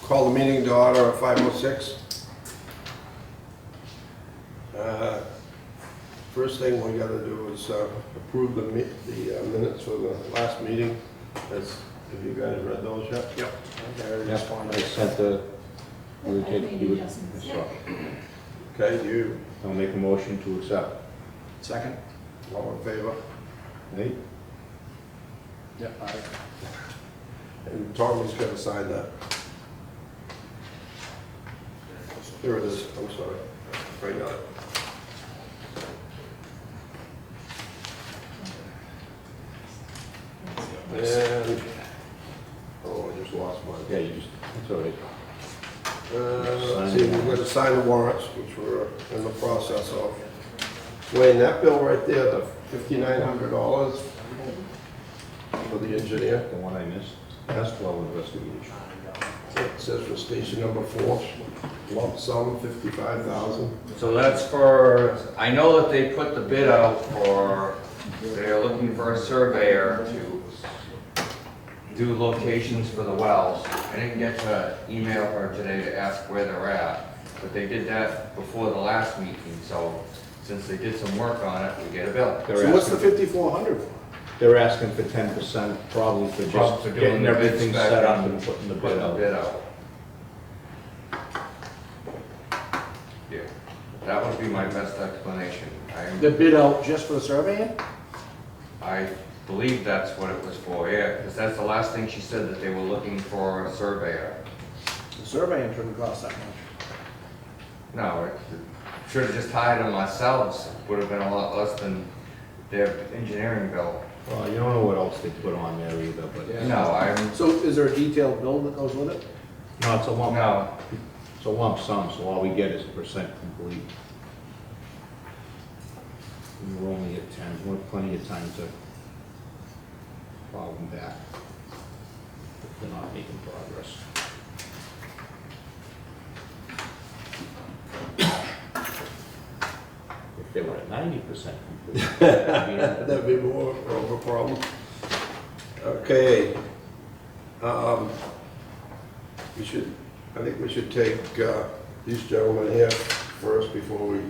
Call the meeting to order at 5:06. First thing we gotta do is approve the minutes for the last meeting. Have you guys read those yet? Yep. I sent the, we take, you, Okay, you, I'll make a motion to accept. Second? all in favor? Nate? Yep. Aye. And Tommy's gotta sign that. Here it is, I'm sorry. Right now. And, oh, I just lost mine. Yeah, you just, it's all right. Let's see, we're gonna sign the warrants, which we're in the process of. Wayne, that bill right there, the $5,900 for the engineer, The one I missed, test well investigation. it says for station number 4, lump sum 55,000. So that's for, I know that they put the bid out for, they're looking for a surveyor to do locations for the wells. I didn't get to email her today to ask where they're at, but they did that before the last meeting, so since they did some work on it, we get a bill. So what's the 5,400 for? They're asking for 10%, probably for Probably just for doing getting the bid everything spec set up and and putting the Put bid the out. bid out. Yeah, that would be my best explanation. The bid out just for the surveying? I believe that's what it was for, yeah, because that's the last thing she said, that they were looking for a surveyor. The surveying shouldn't cost that much. No, it should have just hired them ourselves, would have been a lot less than their engineering bill. Well, you don't know what else they put on there either, but. Yeah. No, I'm, So is there a detailed bill that goes with it? No, it's a lump, no, it's a lump sum, so all we get is percent complete. And we're only at 10, we have plenty of time to follow them back if they're not making progress. If they were at 90% complete, That'd be more of a problem. Okay. I think we should take these gentlemen here first before we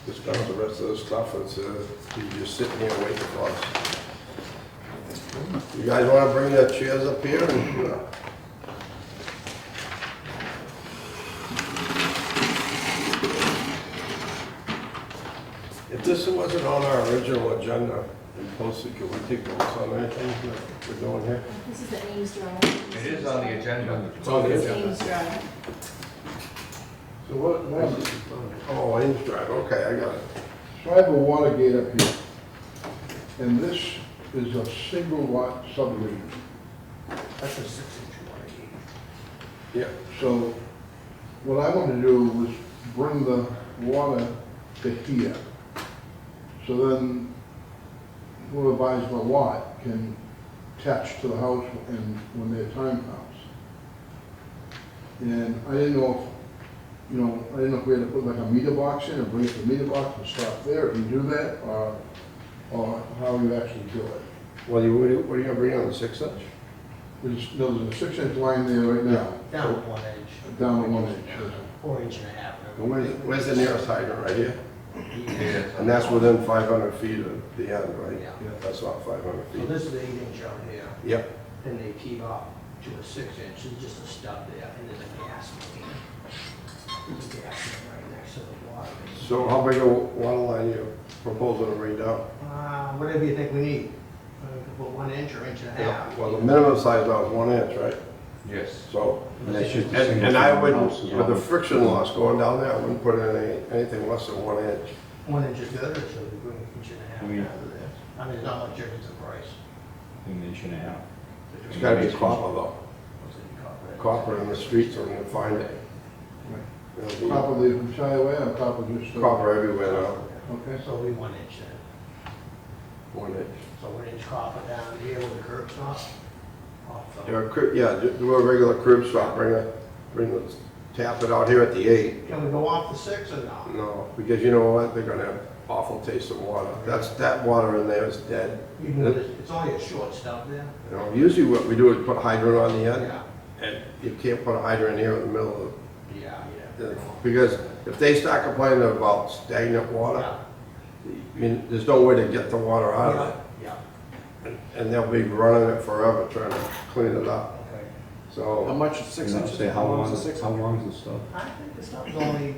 discuss the rest of the stuff. It's, you just sitting here waiting for us. You guys want to bring your chairs up here and if this wasn't on our original agenda and posted, could we take notes on anything that we're doing here? This is the Ames Drive. it is on the agenda. It's on the This is agenda. Ames Drive. So what, Oh, Ames Drive, okay, I got it. so I have a water gate up here, and this is a single lot subdivision. That's a 6-inch water gate. Yeah. So what I want to do was bring the water to here. So then whoever buys the lot can attach to the house and when their time comes. And I didn't know if, I didn't know if we had to put like a meter box in and break the meter box and stop there. Do you do that or how you actually do it? Well, what are you gonna bring on, the 6-inch? There's a 6-inch line there right now, Down to 1 inch, down to 1 inch. 4 inch and a half. And where's the nearest hydrant, right here? Yeah. And that's within 500 feet of the end, right? Yeah. That's not 500 So feet. this is the 8 inch out here, Yep. then they keep up to a 6 inch, it's just a stub there, and there's a gas main. There's a gas main right next to the water main. So how big a water line you proposing to bring down? Whatever you think we need. We can put 1 inch or inch and a half. Well, the minimum size now is 1 inch, right? Yes. So, And that's just a and single I family wouldn't, house as with the well. friction loss going down there, I wouldn't put in anything less than 1 inch. 1 inch is good, or should we bring an inch and a half I mean- down to this? I mean, there's not much difference in price. An inch and a half. It's gotta be copper though. What's it called? Copper in the streets, so we can find it. It'll be Copper leaf from Shiaway or copper just? Copper everywhere now, Okay. So we 1 inch then. 1 inch. So 1 inch copper down here where the curb stop. Yeah, do a regular curb stop, tap it out here at the 8. Can we go off the 6 or no? No, because you know what, they're gonna have awful taste of water. That water in there is dead. Even though it's only a short stub there. You know, usually what we do is put hydrant on the end, Yeah. And you can't put a hydrant here in the middle of Yeah, the, because if they start complaining about stagnant water, yeah. I mean, there's no way to get the water out of it. Yeah, And they'll be running it forever trying to clean it up. okay. How So, much is 6 And I'll inches? say, how long is is, 6 how long is the stuff? I think the stuff's only,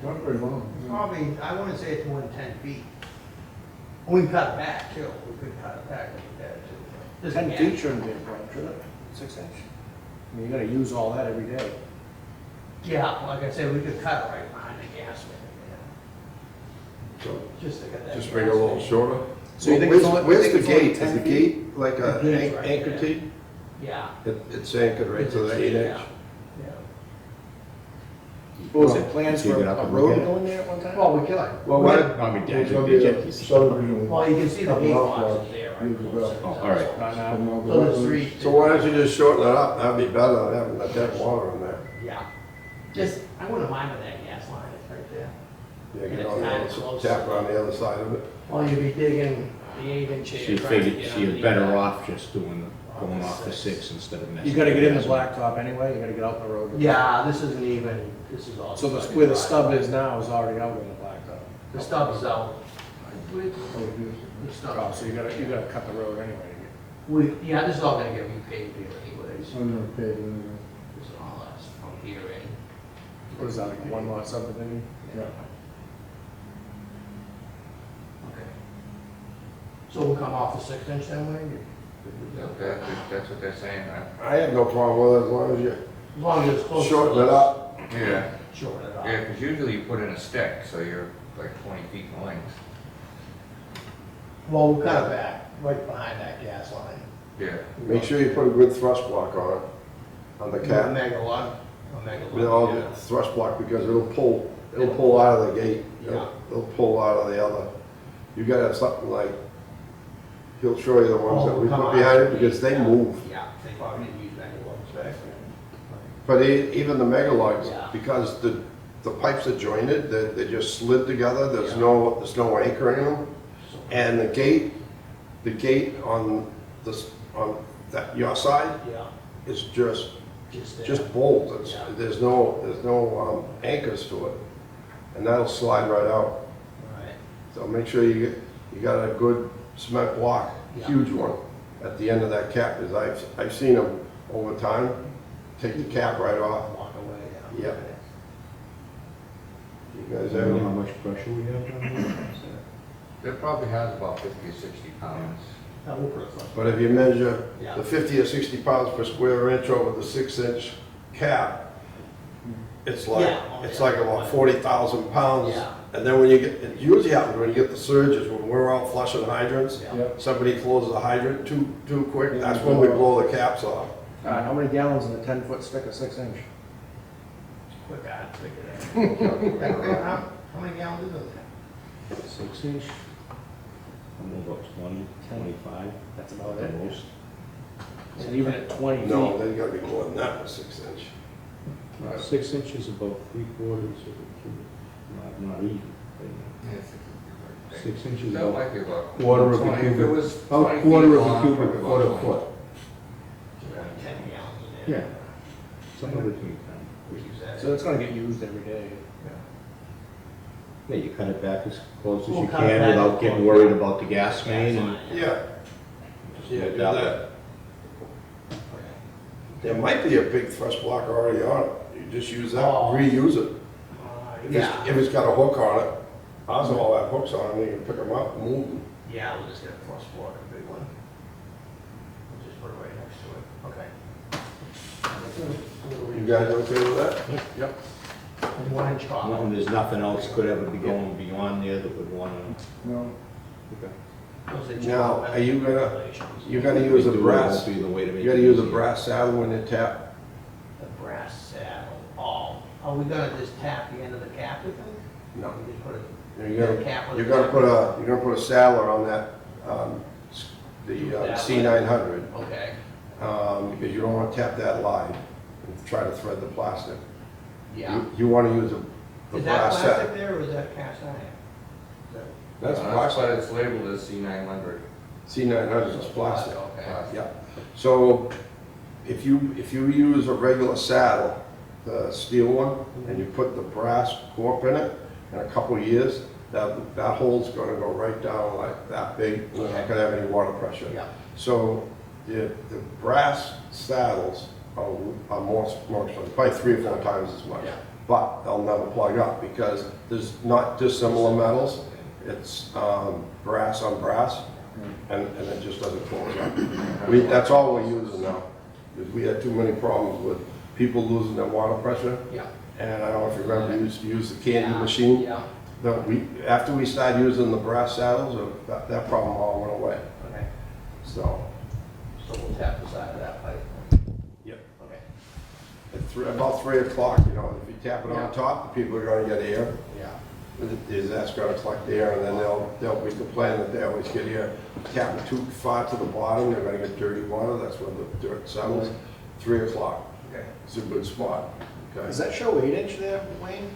Not very long. probably, I wouldn't say it's more than 10 feet. We can cut it back too, we could cut it back like that too. There's 10 a feet gap. shouldn't be a problem, should it? 6 inch? I mean, you gotta use all that every day. Yeah, like I said, we could cut it right behind the gas main, so yeah. Just to get that. just make it a little shorter. So you think it's only- Where's you the think it's only gate? Is 10 the feet? gate like a The gate's right anchor there. T? Yeah. It's anchored right to the 8 inch. Yeah. What was it, plans You for get up a and road look at it? going there at one time? Well, we could like, Well, what, I mean, It's gonna be a subdivision. well, you can see the Couple gate of boxes lots. there, Use right? the close bell. to Oh, the all right. house. Not now. So there's three. so why don't you just shorten it up? That'd be better than having the dead water in there. Yeah. Just, I wouldn't mind with that gas line, it's right there. Yeah, get on the other, tap around the other side of it. Well, you'd be digging the 8 inch She here. trying to figured get she was underneath better that. off just doing, going off the 6 instead of messing. You gotta get in the with blacktop anyway, you gotta get out in the road. Yeah, this isn't even, this is all. So where the stub is now is already out in the blacktop. The stub is out. The Oh, stub. so you gotta cut the road anyway. Yeah, this is all gonna get repaved here anyways. Underpaid, This is all that's from here in. What is that, like one lot subdivision? yeah. Okay. So we'll come off the 6 inch then, Wayne? That's what they're saying, right? I have no problem with it as long as you As long as it's close. to shorten the- it up. Yeah, Shorten it up. yeah, because usually you put in a stick, so you're like 20 feet in length. Well, we'll cut it back, right behind that gas line. Yeah. Make sure you put a good thrust block on it, on the A cap. megalon, a megalon. With all the yeah. thrust block, because it'll pull out of the gate. Yeah. It'll pull out of the other. You gotta have something like, he'll show you the ones that we Come put on. behind it, because they Yeah. move. Yeah, they probably didn't use megalons back then. But even the megalogs, Yeah. because the pipes are jointed, they just slid together, there's Yeah. no anchor in them. And the gate on this, on that, your side Yeah, is just there. just bolt. It's, Yeah. there's no anchors to it. And that'll slide right out. Right. So make sure you got a good cement block, Yeah. huge one, at the end of that cap, because I've seen them over time, take the cap right off. Walk away, yeah. Yeah. You guys I have don't know how any? much pressure we have down It probably has about 50 or 60 pounds. Now, we'll put it close. But if you measure Yeah. the 50 or 60 pounds per square inch over the 6 inch cap, it's like, Yeah. it's like about 40,000 pounds. Yeah. And then when you get, it usually happens when you get the surges, when we're out flushing hydrants, Yeah. Yeah. somebody closes the hydrant too quick, that's when we blow the caps off. How many gallons in a 10-foot stick of 6 inch? Quick, I'd figure that. How many gallons is it? there. 6 inch? I'm about 20, 25. That's about At it. the most. And even at 20 feet. No, they gotta be more than that for 6 inch. 6 inches, about 3/4 of a cubic, not even. Yeah, I think 6 inches. that might be about Quarter of a 20. If it cubic. was About 20 quarter feet of a long, cubic probably foot about a 20. foot. 10 gallons in there. Yeah. Somewhere between 10. We use that. So it's gonna get used every day. Yeah, you cut it back as close as We'll you cut it can back without as getting close. worried about the gas main and. Yeah. Yeah, do that. Okay. There might be a big thrust block already on it. You just use that, Oh. reuse it. Yeah, If it's got a hook on it, ours all have hooks on them, you can pick them up and move them. yeah, we'll just get a cross block, a big one. We'll just put it right next to it, okay. You guys okay with that? Yep. And 1 inch copper. And there's nothing else could ever be going beyond there that would want to. No, Those are Now, are you gonna- regulations. You're gonna use a brass, Be the way to make you it gotta use a easier. brass saddle when you tap. The brass saddle, oh, are we gonna just tap the end of the cap, you think? No. We just put it, You're Cap gonna, with you're gonna cap. put a saddler on that, the That C900, okay, because you don't wanna tap that line and try to thread the plastic. yeah. You wanna use the Is that brass plastic set. there, or is that cast iron? That's That's why plastic. it's labeled as C900. C900 is plastic. Okay. Yeah, so if you use a regular saddle, the steel one, and you put the brass corp in it, in a couple of years, that hole's gonna go right down like that big, you're not gonna have any water pressure. Yeah. So the brass saddles are more expensive, probably 3 or 4 times as much. Yeah. But they'll never plug up because there's not dissimilar metals. It's brass on brass, and it just doesn't close up. That's all we're using now. Because we had too many problems with people losing their water pressure. Yeah. And I don't know if you remember, we used to use the candy machine. Yeah, No, after we started using the brass saddles, that problem all went away. okay, So, so we'll tap the side of that pipe. yep. Okay. About 3 o'clock, if you tap it on top, the people are gonna get air. Yeah. That's gonna collect air, and then they'll be complaining that they always get air. Tapping too far to the bottom, they're gonna get dirty water, that's when the dirt settles. 3 o'clock, Okay. it's a good spot. Okay. Does that show 8-inch there, Wayne?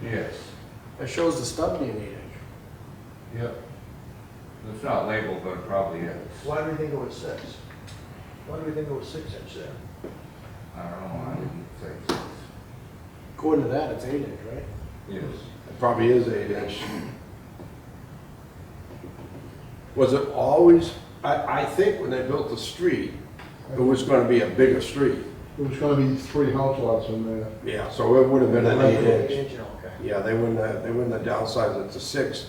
Yes. It shows the stub being 8-inch. Yep. It's not labeled, but it probably is. Why do we think it was 6? Why do we think it was 6-inch there? I don't know, I didn't say six. According to that, it's 8-inch, right? Yes. It probably is 8-inch. Was it always, I think when they built the street, it was gonna be a bigger street. There was gonna be 3 house lots in there. Yeah, so it would have been an 8-inch. 8-inch, okay. Yeah, they wouldn't have downsized it to 6.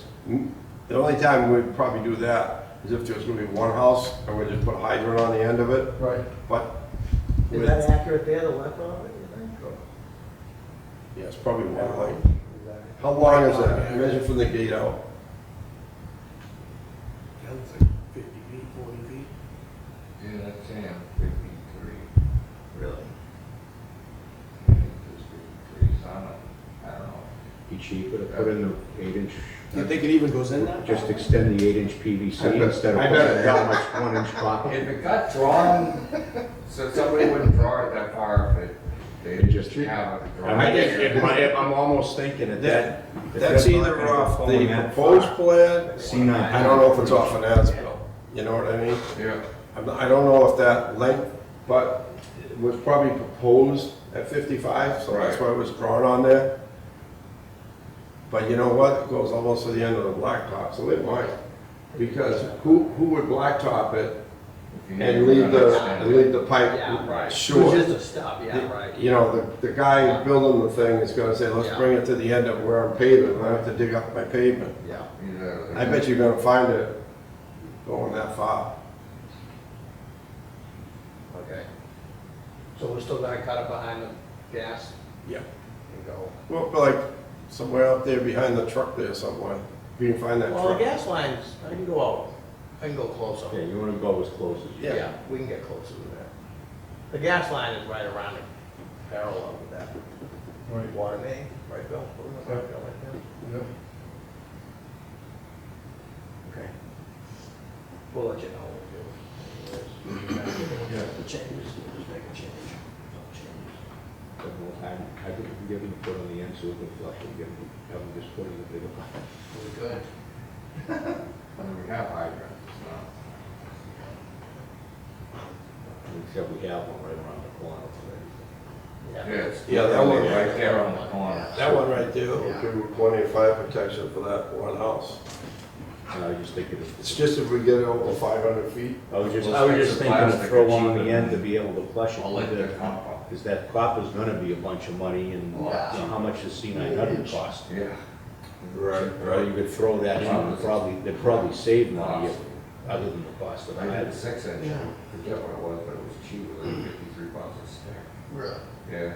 The only time we'd probably do that is if there was gonna be one house and we just put a hydrant on the end of it, Right. but. Is that accurate there, the length of it, you think? Yeah, it's probably one lane. Is that- How long is that? Measure from the gate out. Yeah, it's like 50 feet, 40 feet. Yeah, that's him, 53. Really? I think it's 53, so I don't know. Be cheaper to put in the 8-inch, Do you think it even goes in that? just extend the 8-inch PVC instead of I putting bet it that much 1-inch copper? If it got drawn, so somebody wouldn't draw it that far if they Just- have it drawn. I'm almost thinking of that. if That's they're not either gonna go off pulling the that proposed far. plan, C9. I don't know if it's off an as-built, you know what I mean? Yeah. I don't know if that length, but it was probably proposed at 55, so that's why it was drawn on there. But you know what, it goes almost to the end of the blacktop, so it might. Because who would blacktop it and leave the pipe Yeah, right. short? It's just a stub, yeah, right. You know, the guy building the thing is gonna say, let's Yeah. bring it to the end of where I'm paving, and I have to dig up my pavement. Yeah. I bet you're gonna find it going that far. Okay. So we're still gonna cut it behind the gas Yeah. and go? Well, like somewhere out there behind the truck there somewhere. You can find that Well, the truck. gas lines, I can go out, I can go closer. Yeah, you wanna go as close as you can. Yeah, we can get closer to that. The gas line is right around it, parallel with that Right. water main, right, Bill? Wasn't it right, Bill, right there? Yep. Okay. We'll let you know what we do. The changes, we'll just make a change. Some changes. But we'll I think we get them put on the end so we can flush it, have them just put in the bigger pipe. Really good. I mean, we have hydrants, so. Except we have one right around the corner already. Yes. Yeah, that one right there on the corner. That one right there will Yeah. give you plenty of fire protection for that one house. And I was just thinking, It's just if we get it over 500 feet. I was just Well, it's thinking to plastic, throw it's on the cheaper end to than be able to flush it. I'll let that come up. Because that copper's gonna be a bunch of money and, you know, how much does C900 cost? Yeah. Right, Or you could throw that in, and they'd probably save money if, other than the cost of I had a that. 6-inch, I forget what it was, but it was cheaper than 53 bucks a stick. Really? Yeah.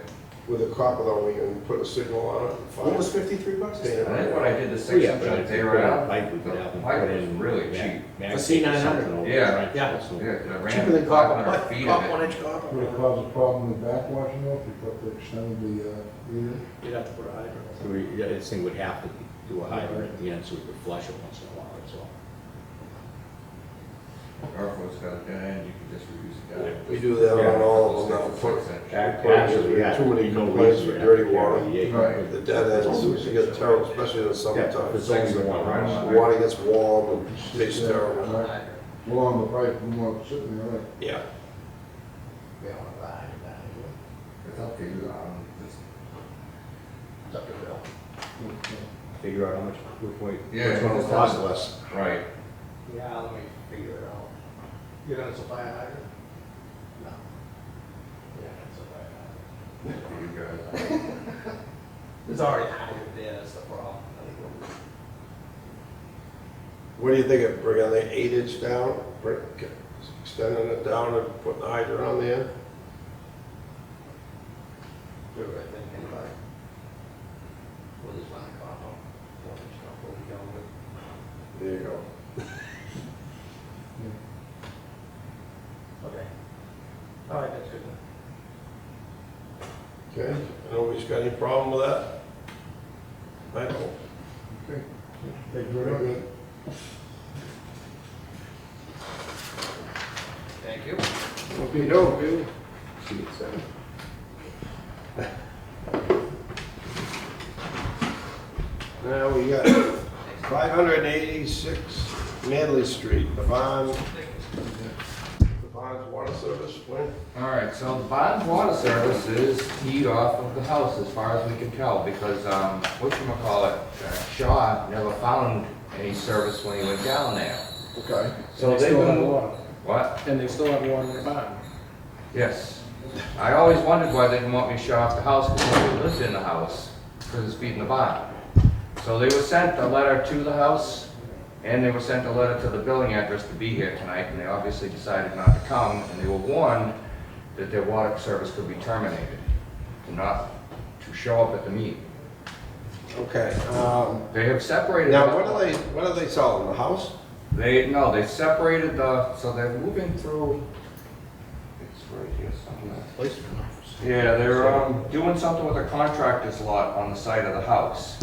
With the copper though, we can put a signal on it. And What was find 53 bucks? Paint it I think when I did the Oh, yeah, 6-inch but up if there, you put in a the pipe, we could have them pipe put was in. really mag- cheap. mag- A C900. something over Yeah. it, right? Yeah. That's no- Yeah, 'cause I ran Cheaper than copper, 500 feet copper, of it. 1-inch copper. Would it cause a problem with backwashing though, if you got to extend the, meter? You'd have to put a hydrant. So this thing would have to do a hydrant at the end so we could flush it once in a while, that's all. Or if it's got a dead end, you can just reuse the guy. We do that on all of them now. Put- Actually, yeah. Too many no complaints reason for to dirty have to water. carry the Right. acre. The dead ends, you get terrible, especially in the Yeah, summertime. it's only the one house. The water gets warm and tastes terrible. Right. Well, on the pipe, we want it sitting there, right? Yeah. Bill on the line, It's up to you, it's up to Bill. Figure out how much, which Yeah, one will just cost have- less. right. Yeah, let me figure it out. You're gonna supply a hydrant? No. You're gonna supply a hydrant. You guys. There's already a hydrant there, that's the problem. What do you think of bringing the 8 inch down, extending it down and putting the hydrant on the end? Do it, then anybody. We'll just run the car home. We'll be going with. There you go. Okay. All right, that's good. Okay, nobody's got any problem with that? I don't. Okay. Thank you very much. Thank you. Okay, no, see you soon. Now we got 586 Manley Street, the Bond's water service, when? All right, so the Bond's water service is teed off of the house as far as we can tell, because, whatchamacallit, Shaw never found any service when he went down there. Okay. So And they they've still have been, water. what? And they still have water in the barn. Yes. I always wondered why they didn't want me to shut off the house, because nobody lived in the house, because it's feeding the barn. So they were sent a letter to the house, and they were sent a letter to the billing address to be here tonight, and they obviously decided not to come, and they were warned that their water service could be terminated, not to show up at the meeting. Okay, They have separated. now what are they selling, the house? No, they separated so they're moving through, it's right here somewhere. Yeah, they're doing something with a contractor's lot on the side of the house.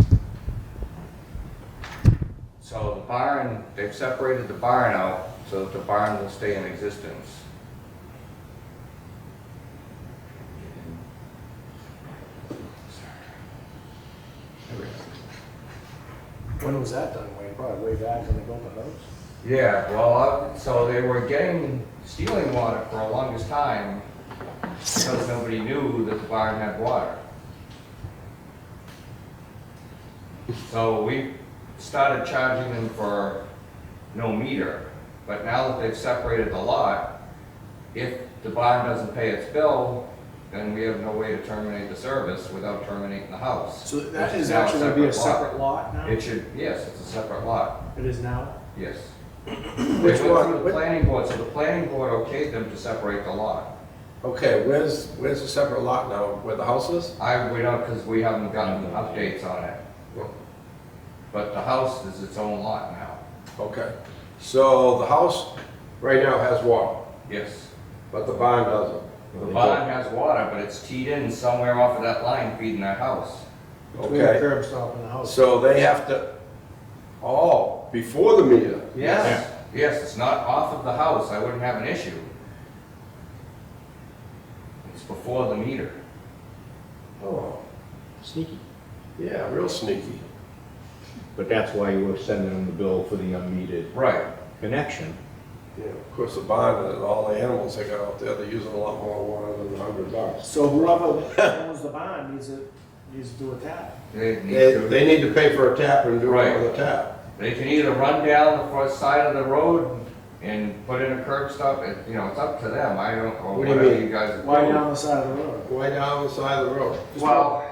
So the barn, they've separated the barn out so that the barn will stay in existence. When was that done, Wayne? Probably way back when they built the house. Yeah, well, so they were stealing water for the longest time because nobody knew that the barn had water. So we started charging them for no meter, but now that they've separated the lot, if the barn doesn't pay its bill, then we have no way to terminate the service without terminating the house. So that Which is now actually gonna be a lot. separate lot now? It should, yes, it's a separate lot, It is now? yes. Which They went one? through the planning board, so the planning board okayed them to separate the lot. Okay, where's the separate lot now, where the house is? We don't, because we haven't gotten updates on it. But the house is its own lot now. Okay, so the house right now has water, Yes. but the barn doesn't. The barn has water, but it's teed in somewhere off of that line feeding that house. Between the Okay. curb stop and the house. So they have to, before the meter? Yes. Yes, it's not off of the house, I wouldn't have an issue. It's before the meter. Oh, Sneaky. yeah, real sneaky. But that's why you were sending them the bill for the unmetered Right. connection. Yeah, of course, the barn and all the animals they got out there, they're using a lot more water than $100. So whoever owns the barn needs to do a tap. They need They, to, they need to pay for a tap and do it Right. with a tap. they can either run down the front side of the road and put in a curb stop, it's up to them, I don't, or What do you whatever mean? you guys. Why down the side of the road? Way down the side of the road. Well,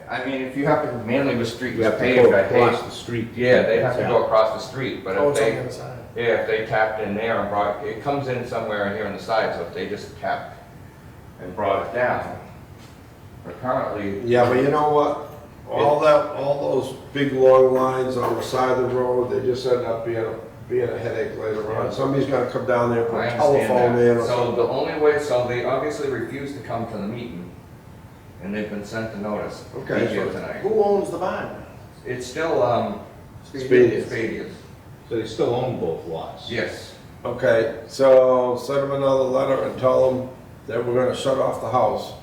I mean, if you have to, mainly the street You was have to paved, go I across hate. the street. Yeah, they have to go across the street, but Oh, if it's on the they, other side. yeah, if they tapped in there and brought, it comes in somewhere in here on the side, so if they just tapped and brought it down. But currently, Yeah, but you know what? All those big long lines on the side of the road, they just end up being a headache later on. Somebody's gonna come down there, put I a telephone understand in that. or So the something. only way, so they obviously refused to come to the meeting, and they've been sent the notice to be Okay, here so tonight. Who owns the barn? It's still, Expedient. Spadius. So they still own both lots. Yes, Okay, so send them another letter and tell them that we're gonna shut off the house.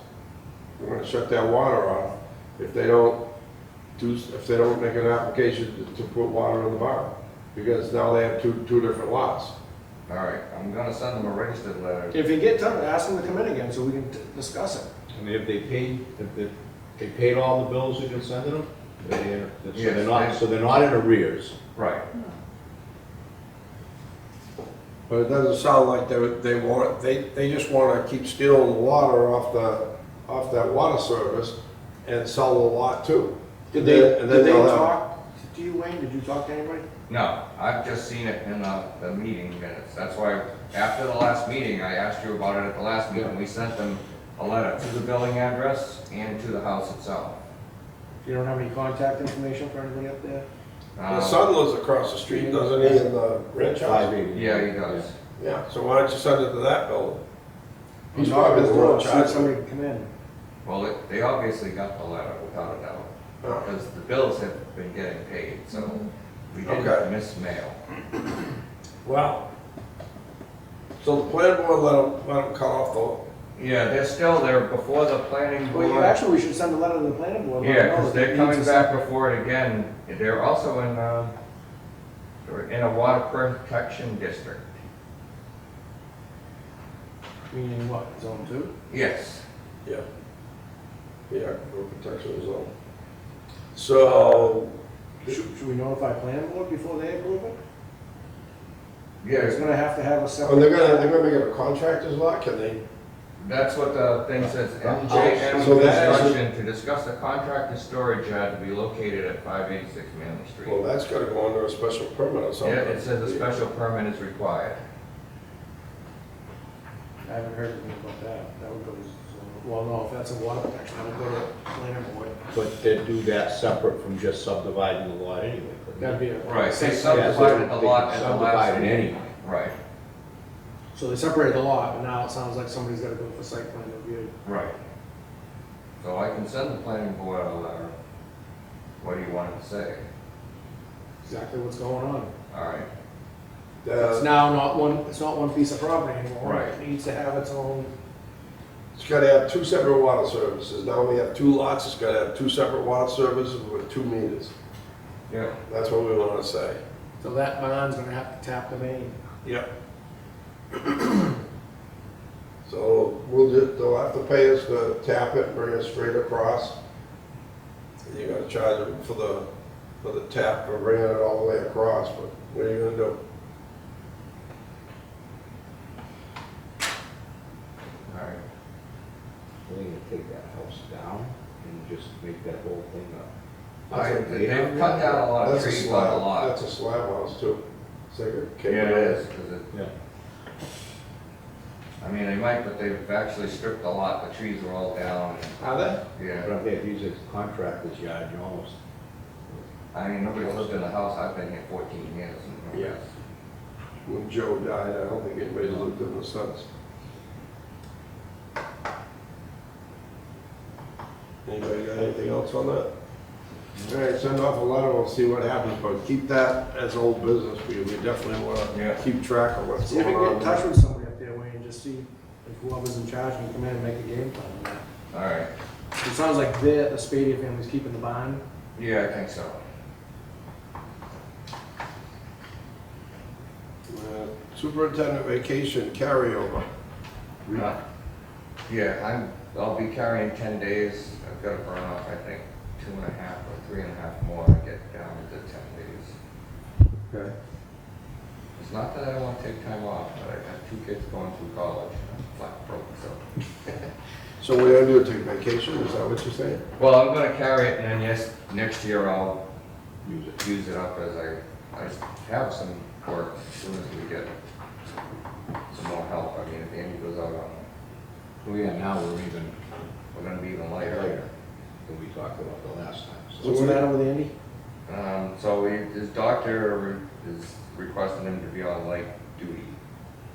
We're gonna shut their water off if they don't make an application to put water in the barn. Because now they have two different lots. All right, I'm gonna send them a registered letter. If you get time, ask them to come in again so we can discuss it. I mean, if they paid all the bills that you're sending them, so they're not in arrears. Right. But it doesn't sound like they just wanna keep stealing the water off that water service and sell the lot too. Did And then they they'll have- talk to you, Wayne? Did you talk to anybody? No, I've just seen it in the meeting minutes. That's why, after the last meeting, I asked you about it at the last meeting. We sent them a letter to the billing address and to the house itself. You don't have any contact information for anybody up there? The son lives across the street, doesn't he, in the ranch house? 580. Yeah, he does. Yeah, so why don't you send it to that building? He's Knock probably his the door one and see if charging. somebody can come in. Well, they obviously got the letter, without a doubt, Oh, because the bills have been getting paid, so we Okay. didn't miss mail. Wow. So the planning board let them cut off Yeah, they're before the planning Well, board. actually, we should send a letter to the planning board. let Yeah, them know because that they're it coming needs a back separate- before it again. They're also they're in a water protection district. Meaning what, zone 2? Yes. the, yeah, for protection zone. So, Should we notify planning board before they approve it? Yeah, It's gonna have to have a oh, separate. they're gonna make it a contractor's lot, can they? that's what the thing says, So MJM that is- Construction to discuss the contractor storage yard to be located at 586 Manley Street. Well, that's gotta go under a special permit or Yeah, something. it says a special permit is required. I haven't heard anything about that. That would go to, well, no, if that's a water protection, that would go to planning board. But they do that separate from just subdividing the lot anyway. couldn't That'd they? be a. Right, they Yeah, subdivided the they lot at the last subdivided meeting. anyway. Right, So they separated the lot, but now it sounds like somebody's gotta go for site plan review. right. So I can send the planning board a letter. What do you want it to say? Exactly what's going on. All right, It's now it's not one piece of property anymore. Right. It needs to have its own. It's gotta have two separate water services. Now we have two lots, it's gotta have two separate water services with 2 meters. yeah, That's what we wanna say. So that bond's gonna have to tap the main. Yep. So they'll have to pay us to tap it, bring it straight across. And you gotta charge them for the tap for bringing it all the way across, but what are you gonna do? all right. We're gonna take that house down and just make that whole thing up. They've cut down a lot of That's a trees on the slab, lot. that's a slab house too. It's like a Yeah, cable. it is, 'cause Yeah. I mean, they might, but they've actually stripped the lot, the trees are all down. Are they? Yeah, But if these are contractors' yard, you almost, I mean, nobody's lived in the house, I've been here 14 years. and- Yeah. When Joe died, I don't think anybody lived in the since. Anybody got anything else on that? All right, send off a letter, we'll see what happens, but keep that as old business, because we definitely Yeah. wanna keep track of what's See if going you can on. get in touch with somebody up there, Wayne, just see if whoever's in charge can come in and make a game plan on that. All right, It sounds like the Spadia family's keeping the bond. yeah, I think so. Superintendent vacation carryover. Yeah, I'll be carrying 10 days, I've got to burn off, I think, 2.5 or 3.5 more to get down to 10 days. Okay. It's not that I don't want to take time off, but I got 2 kids going through college, and I'm flat broke, so. So we're gonna do it, take vacation, is that what you're saying? Well, I'm gonna carry it, and then yes, next year I'll use it up as I have some work as soon as we get some more help. I mean, if Andy goes out on, well, yeah, now we're we're gonna be even lighter. lighter than we talked about the last time. So What's the matter with Andy? So his doctor is requesting him to be on light duty,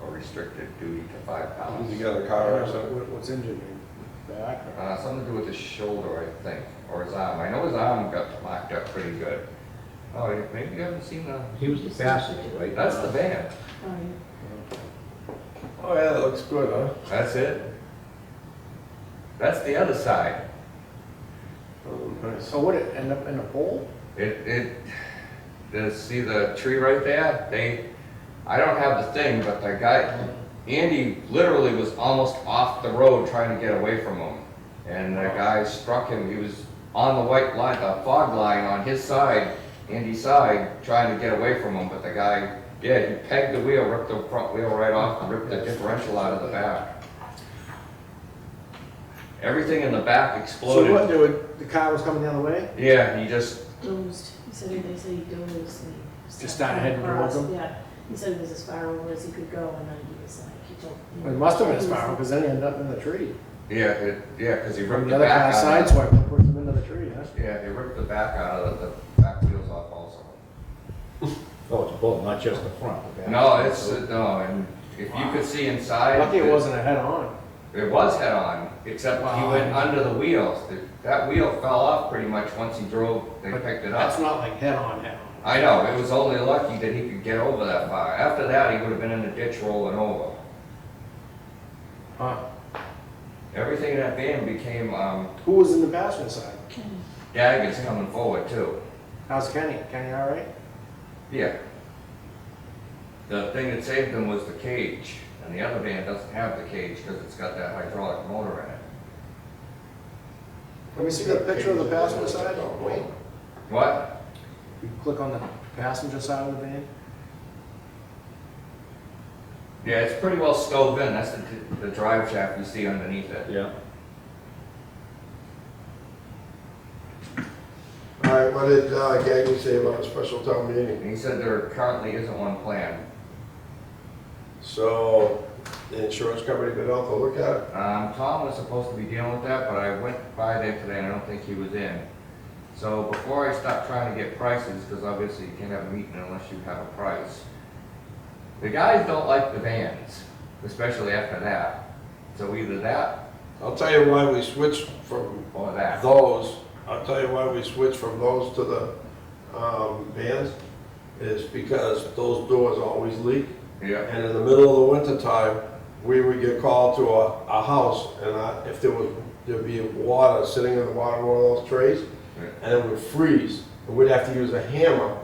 or restricted duty to 5 pounds. Did you get a car accident? What's injured him? Back? or- Something to do with his shoulder, I think, or his arm. I know his arm got marked up pretty good. Oh, maybe you haven't seen the, he was the passenger, right? that's the van. Oh, yeah, that looks good, huh? That's it. That's the other side. Oh, nice. So would it end up in a pole? See the tree right there? I don't have the thing, but the guy, Andy literally was almost off the road trying to get away from him. And the guy struck him, he was on the white line, the fog line on his side, Andy's side, trying to get away from him, but the guy, yeah, he pegged the wheel, ripped the front wheel right off, and ripped the differential out of the back. Everything in the back So exploded. what, the car was coming the other way? Yeah, he just, Dozed, he said, they said he dozed and. Just started heading towards him? Yeah, he said it was as far over as he could go, and then he was like, he told. It must have been his power, because then he ended up in the tree. yeah, because he From ripped the the other car back out. sideswiped and pushed him into the tree, huh? Yeah, he ripped the back out of the back wheels off also. Oh, it's both, not just the front. the back. No, it's, no, and if you could see inside. Lucky it wasn't a head-on. It was head on, except he went under the wheels. That wheel fell off pretty much once he drove, they picked it That's up. not like head-on, head-on. I know, it was only lucky that he could get over that far. After that, he would have been in the ditch rolling over. Huh. Everything in that van became, Who was in the passenger side? Gaggots coming forward too. How's Kenny? Kenny all right? Yeah. The thing that saved him was the cage, and the other van doesn't have the cage because it's got that hydraulic motor in it. Let me see the picture of the passenger side. Wait. What? You click on the passenger side of the van. Yeah, it's pretty well stove in. That's the drive shaft you see underneath it. Yeah. All right, what did Gaggy say about a special town meeting? And he said there currently isn't one planned. So, the insurance company been out to look at it? Tom was supposed to be dealing with that, but I went by there today and I don't think he was in. So before I start trying to get prices, because obviously you can't have a meeting unless you have a price, the guys don't like the vans, especially after that. So either that I'll tell you why we switched from or that. those, I'll tell you why we switched from those to the vans, is because those doors always leak. Yeah, And in the middle of the winter time, we would get called to a house, and if there'd be water sitting in the bottom of one of those trays, and it would freeze, and we'd have to use a hammer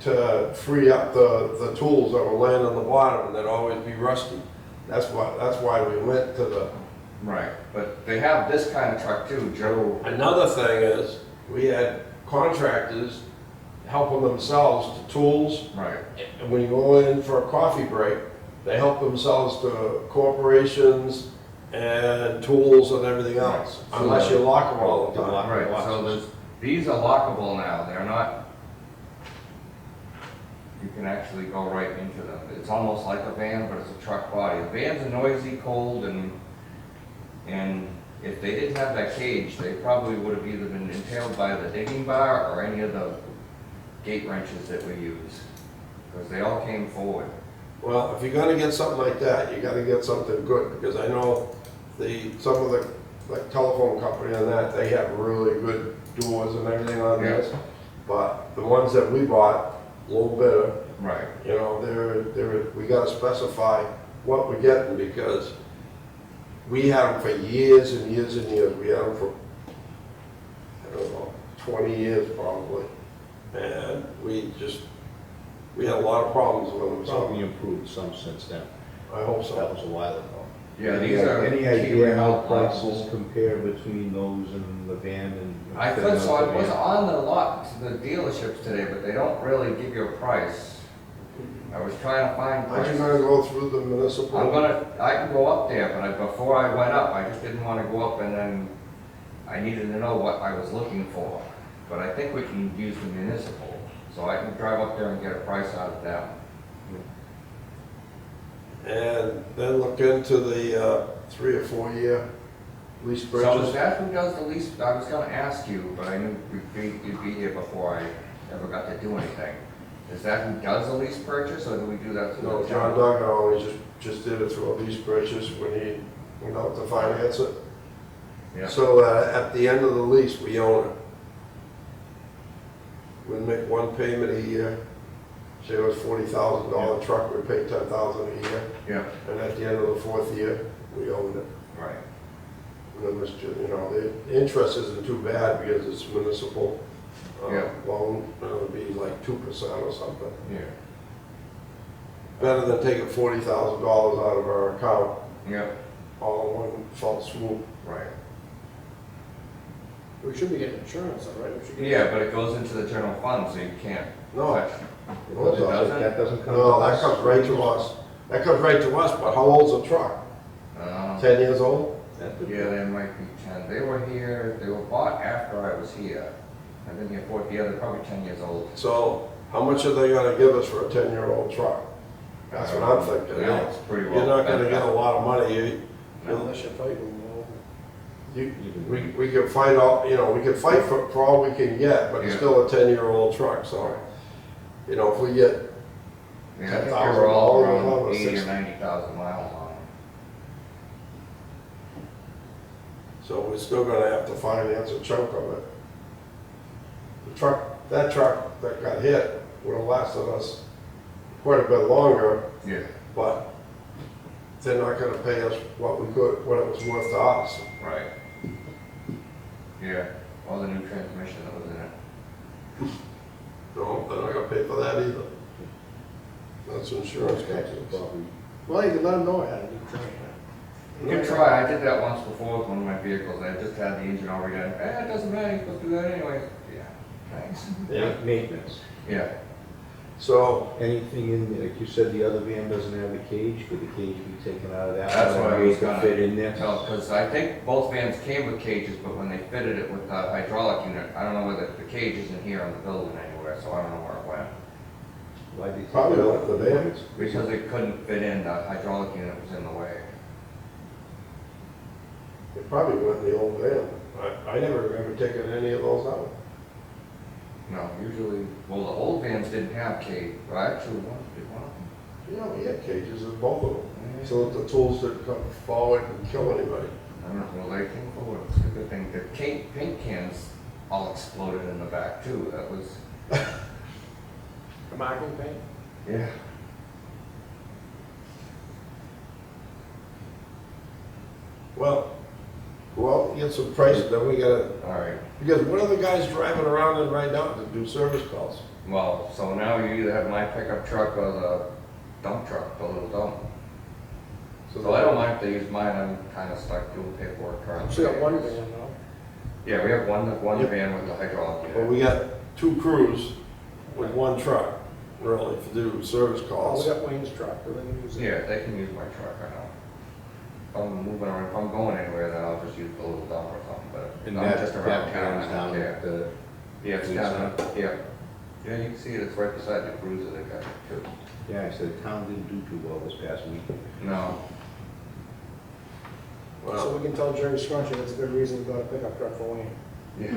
to free up the tools that were laying on the bottom, and they'd always be rusty. That's why we went to the. right. But they have this kind of truck too, Joe. Another thing is, we had contractors helping themselves to tools. Right. And when you go in for a coffee break, they help themselves to corporations and tools and everything else, Right. unless you lock them all the time. Right, so these are lockable now. They're not, you can actually go right into them. It's almost like a van, but it's a truck body. The vans are noisy, cold, and if they didn't have that cage, they probably would have either been impaled by the digging bar or any of the gate wrenches that we use, because they all came forward. Well, if you're gonna get something like that, you gotta get something good, because I know some of the, like telephone company and that, they have really good doors and everything on Yeah. this. But the ones that we bought, a little better, Right. you know, we gotta specify what we're getting, because we had them for years and years and years. We had them for, I don't know, 20 years probably. And we had a lot of problems with them, Probably so improved some since then. I hope That so. was a while ago. Yeah, these are. Any idea how prices compare between those and the van and? I could, so I was on the lot, the dealerships today, but they don't really give you a price. I was trying to find Aren't you prices. gonna go through the municipal? I can go up there, but before I went up, I just didn't want to go up and then I needed to know what I was looking for. But I think we can use the municipal, so I can drive up there and get a price out of them. And then look into the 3 or 4 year lease So is purchase. that who does the lease? I was gonna ask you, but I knew you'd be here before I ever got to do anything. Is that who does the lease purchase, or do we do that through No, the John town? Duggan always just did it through a lease purchase when he went out to finance it. Yeah. So at the end of the lease, we own it. We make one payment a year. Say it was $40,000 truck, we pay $10,000 a year. Yeah, And at the end of the 4th year, we own it. right. And then you know, the interest isn't too bad because it's municipal Yeah. loan. It'll be like 2% or something. Yeah. better than taking $40,000 out of our account Yep, all in one fell swoop. right. We should be getting insurance, all right? We should get- Yeah, but it goes into the general fund, so you can't No. touch. It No, it doesn't- doesn't? That doesn't come to No, that us. comes right to us. That comes right to us, but how old's the truck? 10 years old? Yeah, they might be 10. They were here, they were bought after I was here. I've been here 40, yeah, they're probably 10 years old. So how much are they gonna give us for a 10-year-old truck? That's what I'm thinking. Yeah, it's pretty well. You're not gonna get a lot of money. Unless you're fighting, We can fight all, we can fight for all we can get, but it's Yeah. still a 10-year-old truck, so, if we get, Yeah, I think they $10,000 were all or around 80 or 60. 90,000 miles on them. so we're still gonna have to finance a chunk of it. That truck that got hit would have lasted us quite a bit longer, Yeah. but they're not gonna pay us what it was worth to us. Right. Yeah, all the new transmission that was in it. No, they're not gonna pay for that either. That's insurance That's the companies. problem. well, you can let them know I had a new truck. You can try, I did that once before with one of my vehicles, I just had the engine already done. It doesn't matter, you're supposed to do that anyway. Yeah, thanks. Yeah. Maintenance. Yeah, So, Anything in, like you said, the other van doesn't have a cage, could the cage be taken out of that? That's one what I and was made to gonna fit in there? no, because I think both vans came with cages, but when they fitted it with the hydraulic unit, I don't know whether the cage isn't here in the building anywhere, so I don't know where it went. Why'd they take Probably it out? like the van. Because it couldn't fit in, the hydraulic unit was in the way. it probably went in the old van. I never remember taking any of those out. No, usually, well, the old vans didn't have cage, well, actually, one did one of them. Yeah, we had cages in both of them, Yeah. so that the tools didn't come forward and kill anybody. I don't know, well, they came forward, it's a good thing, the paint cans all exploded in the back too, that was, A marking paint? yeah. Well, get some prices, then we gotta, All right, because what are the guys driving around in right now to do service calls? well, so now you either have my pickup truck or the dump truck, the little dump. So I don't mind if they use mine, I'm kinda stuck doing paperwork currently. We got one van now. Yeah, we have one Yep. van with the hydraulic Well, unit. we got 2 crews with 1 truck, really, to do service Oh, calls. we got Wayne's truck, we're gonna use it. Yeah, they can use my truck, I know. If I'm moving around, if I'm going anywhere, then I'll just use the little dump or something, but And I'm that, just that around town, van's I don't down care. at the, Yeah, it's Police down, yeah. Yeah, you can see it, it's right beside the cruiser they got too. yeah, I said the town didn't do too well this past week. No, So Well, we can tell Jerry Scrunchy that's a good reason to go to pickup truck for Wayne. yeah.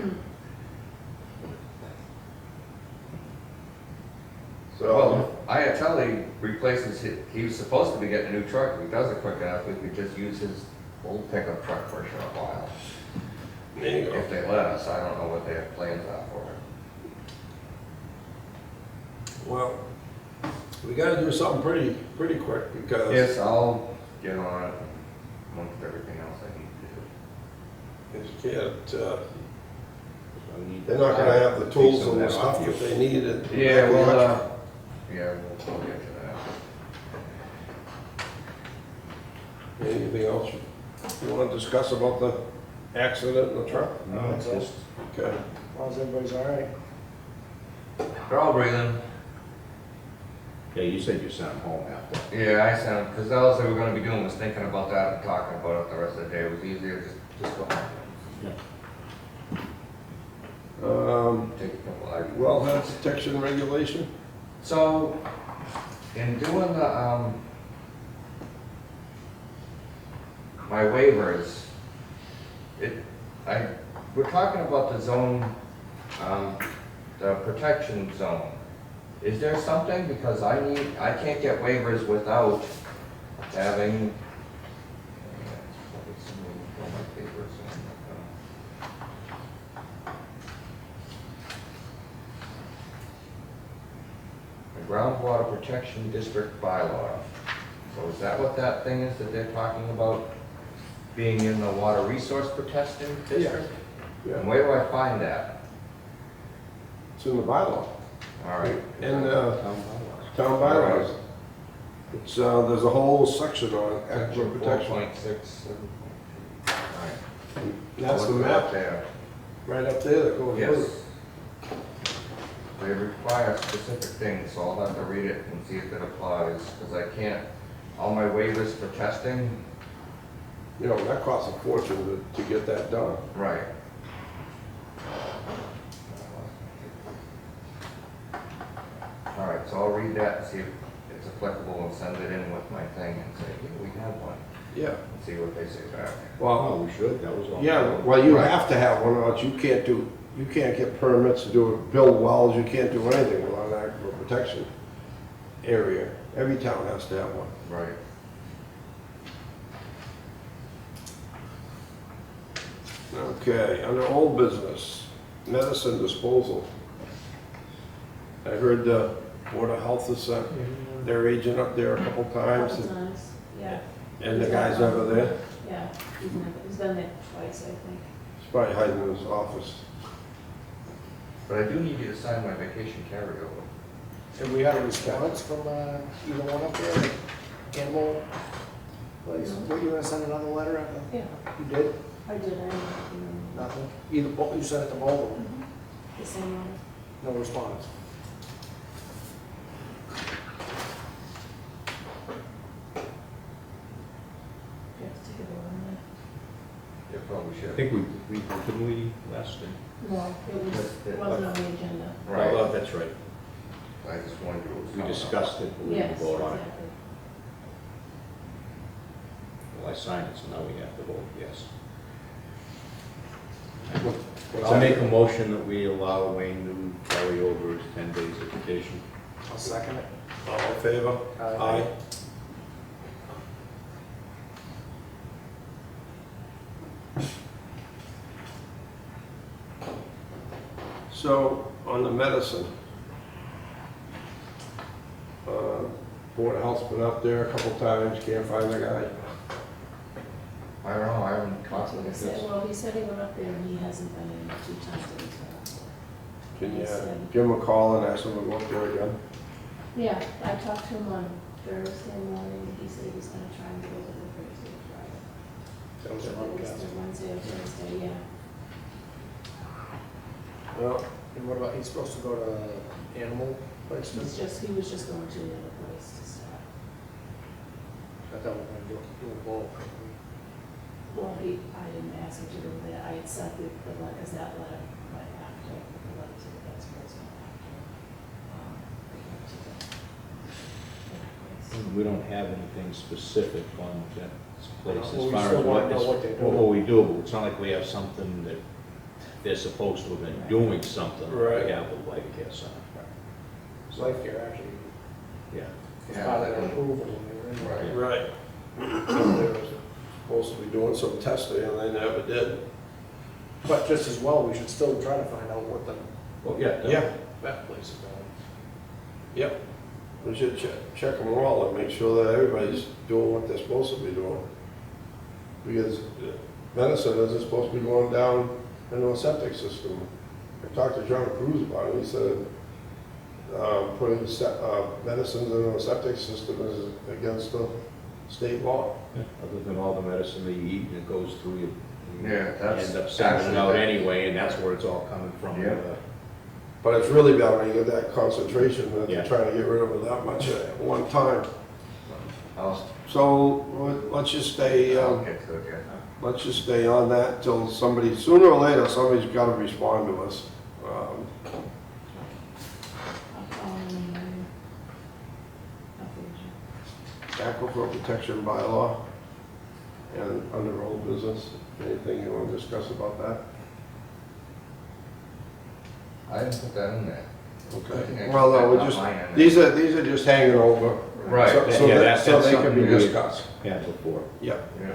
so, Well, Iatelli replaces his, he was supposed to be getting a new truck, if he does it quick enough, we could just use his old pickup truck for a short while. there you go. If they let us, I don't know what their plans are for it. Well, we gotta do something pretty quick, because Yes, I'll get on it amongst everything else I need to do. you can't, So we need- they're not gonna have the tools Take some and the of that stuff off you. if they need it. Yeah, well, yeah, we'll get to that. Anything else you wanna discuss about the accident in the truck? No, it's just, Okay. As long as everybody's all right. They're all breathing. yeah, you said you sent them home after. Yeah, I sent, because all they were gonna be doing was thinking about that and talking about it the rest of the day. It was easier just go home. Take a couple hours. Wellhead protection regulation? So, in doing the, my waivers, we're talking about the zone, the protection zone. Is there something, because I can't get waivers without having. The groundwater protection district bylaw. So is that what that thing is that they're talking about, being in the water resource protection district? Yeah. And where do I find that? It's in the bylaw. All right. In Town bylaws. town bylaws. It's, there's a whole section on aquifer protection. 4.6. Alright. That's the Look it up map, there. right up there that goes with it. Yes. They require specific things, so I'll have to read it and see if it applies, because I can't, all my waivers for testing, You know, that costs a fortune to get that done. right. All right, so I'll read that and see if it's applicable and send it in with my thing and say, yeah, we have one, Yeah. and see what they say back. Oh, Well, we should, that was all. yeah, well, you Right. have to have one, or else you can't get permits to do it, build wells, you can't do anything without an aquifer protection area. Every town has to have one. Right. Okay, under old business, medicine disposal. I heard the Board of Health has sent their agent up there a couple times, Couple times, yeah, and the guy's over there. yeah. He's been there twice, I think. He's probably hiding in his office. But I do need you to sign my vacation carryover. Have we had a response from either one up there? Animal place? What, you gonna send another letter? Yeah, You did? I did, I didn't, Nothing? Either, you sent it to both of them? the same one. No response? You have to take it over You probably I should. think didn't we last time? there. No, it wasn't on the agenda. Right. Oh, that's right. I just wanted to. We discussed it, but we didn't Yes, vote on it. exactly. Well, I signed it, so now we have to vote yes. What's I'll that? make a motion that we allow Wayne to carry over his 10 days of vacation. I'll second it. All in favor? Aye. So, on the medicine, Board of Health's been up there a couple times, can't find the guy. I don't know, I haven't He constantly said, this. well, he said he went up there and he hasn't been in 2 times that he's been up there. Can you Yes, give him a call and ask him to go up there again? Yeah, I talked to him on Thursday morning, he said he was gonna try and get over the Thursday or Friday. That was a It wrong was guess. the Wednesday or Thursday, yeah. Well, And what about, he's supposed to go to animal place? too? He was just going to the other place to start. I thought we were gonna do a both. Well, I didn't ask him to do that, I had sent the letter, that letter right after, the letter to the vice president after. They went to the place. We don't have anything specific on that place Well, as we far still as wanna know what they're doing. what we do, but it's not like we have something that they're supposed to have been doing something. Right. We have a life care center. Life care actually, Yeah. it's Yeah, part of they- their approval when they were in. Right. right. They were supposed to be doing some testing and they never did. But just as well, we should still try to find out what the, Well, yeah. Yeah, that place is going. yep. We should check them all and make sure that everybody's doing what they're supposed to be doing. Because medicine isn't supposed to be going down into a septic system. I talked to John Cruz about it, he said, putting medicines in a septic system is against the state law. Yeah, other than all the medicine that you eat and it goes through you. Yeah, that's End up sending it actually out the- anyway, and that's where it's all coming from. Yeah. But it's really bad when you get that concentration, that Yeah. they're trying to get rid of it that much at one time. I'll, So, let's just stay, I'll get to it, yeah. let's just stay on that till somebody, sooner or later, somebody's gotta respond to us. I'll call him and I'll figure. Aquifer protection bylaw and under old business, anything you wanna discuss about that? I didn't put that in there. I think Okay. I Well, no, put we that just, line in there. these are just hanging over. Right. So Yeah, that, so that's they can something be we- discussed. Yeah, before. Yeah. Yeah.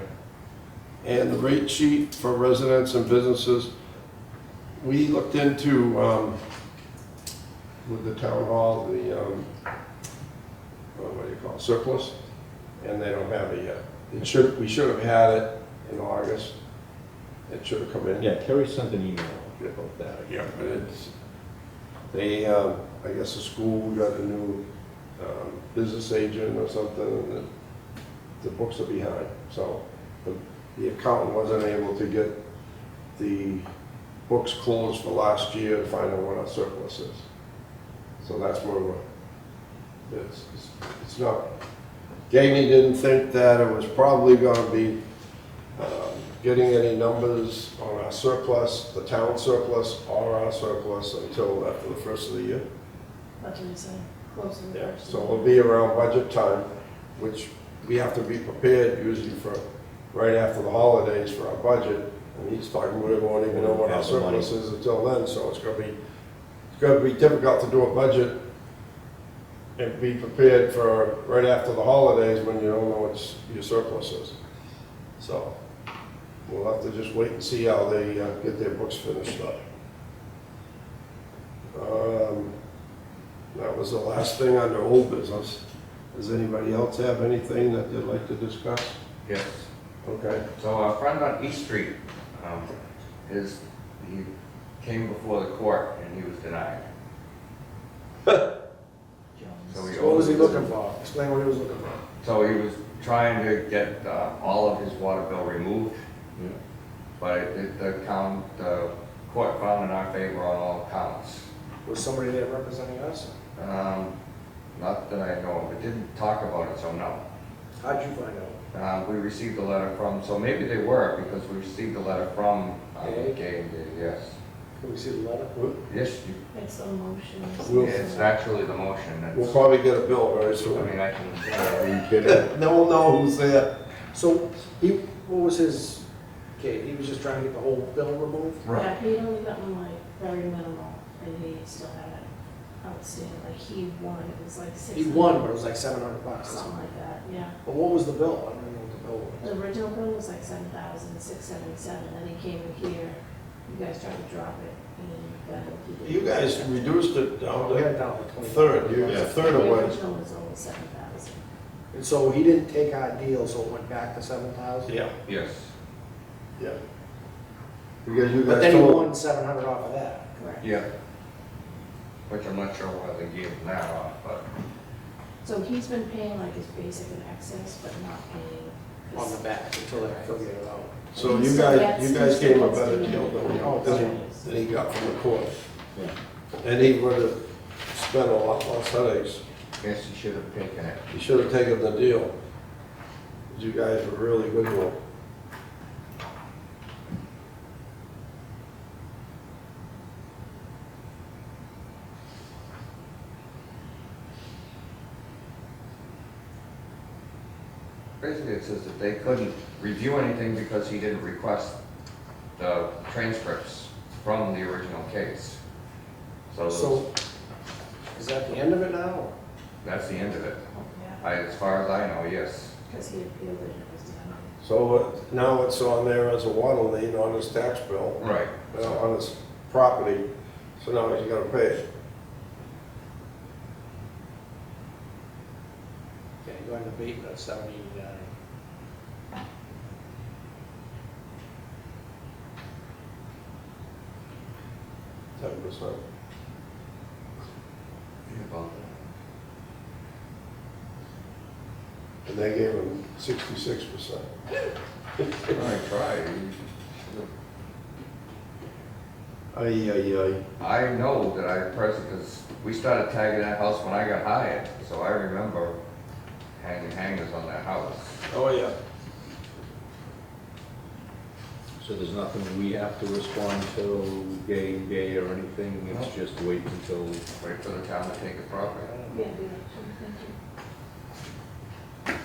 And the rate sheet for residents and businesses, we looked into, with the town hall, the, what do you call it, surplus, and they don't have it yet. We should have had it in August. It should have come in. Yeah, Kerry sent an email about that. Yeah, but it's, they, I guess the school got a new business agent or something, and the books are behind. So the accountant wasn't able to get the books closed for last year to find out what our surplus is. So that's where it's not, Gagney didn't think that it was probably gonna be getting any numbers on our surplus, the town surplus, or our surplus until after the first of the year. That's what he said, close to the Yeah, first. so it'll be around budget time, which we have to be prepared usually for right after the holidays for our budget. And he's talking, we won't even know what our surplus is until then, so it's gonna be difficult to do a budget and be prepared for right after the holidays when you don't know what your surplus is. So we'll have to just wait and see how they get their books finished up. That was the last thing under old business. Does anybody else have anything that they'd like to discuss? Yes. Okay. So our friend on East Street, he came before the court and he was denied. So he What was he looking for? Explain what he was looking for. So he was trying to get all of his water bill removed, but the court found in our favor on all counts. Was somebody there representing us? Not that I know of, it didn't talk about it, so no. How'd you find out? We received a letter from, so maybe they were, because we received a letter from Gay? Gay, yes. Can we see the letter? Yes, It's the motion. it's actually the motion. We'll That's, probably get a bill very I soon. mean, I can, Are you kidding? No one know who's there. So what was his, okay, he was just trying to get the whole bill removed? Yeah, he only got one like very minimal, and he still had it outstanding, like he won, it was like He won, but it was like $700 or something something. like that, yeah. But what was the bill? I don't even know what the bill was. The original bill was like $7,677, then he came here, you guys tried to drop it, and then he You guys reduced it down We had it to down to 20. a third. You a third of The what? original was only 7,000. And so he didn't take our deal, so it went back to 7,000? Yeah, yes. yeah. Because you But guys then he told. won 700 off of that. Correct. Yeah. Which I'm not sure why they gave him that off, but, So he's been paying like his basic and excess, but not paying. his- On the back until they figure it out. So He you still guys, gets- you he guys still gave him a gets better the- deal Oh, than he got from the court. Yeah. And he would have spent a lot less headaches. yes, he should have taken it. He should have taken the deal. You guys were really good to him. Basically, it says that they couldn't review anything because he didn't request the transcripts from the original case. So So, is that the end of it now? that's the end of it. Oh, yeah, As far as I know, yes. because he appealed it, and it was denied. So now it's on there as a water lien on his tax bill, Right. on his property, so now he's gotta pay it. Okay, going to beat at 79. 10%. About And they gave him 66%. that. I tried. I know that I personally, because we started tagging that house when I got hired, so I remember hanging hangers on that house. Oh, yeah. So there's nothing we have to respond to, gay or anything, it's just wait until, Wait for the town to take it properly. Yeah, do that, thank you.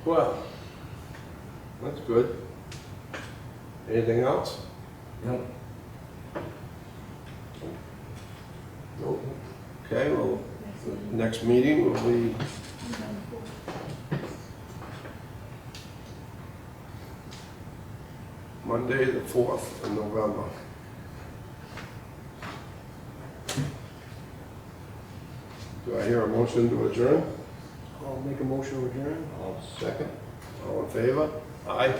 Well, that's good. Anything else? Nope. Nope. Okay, well, Next meeting. next meeting will be Monday, the 4th of November. Do I hear a motion to adjourn? I'll make a motion to adjourn. All second. All in favor? Aye.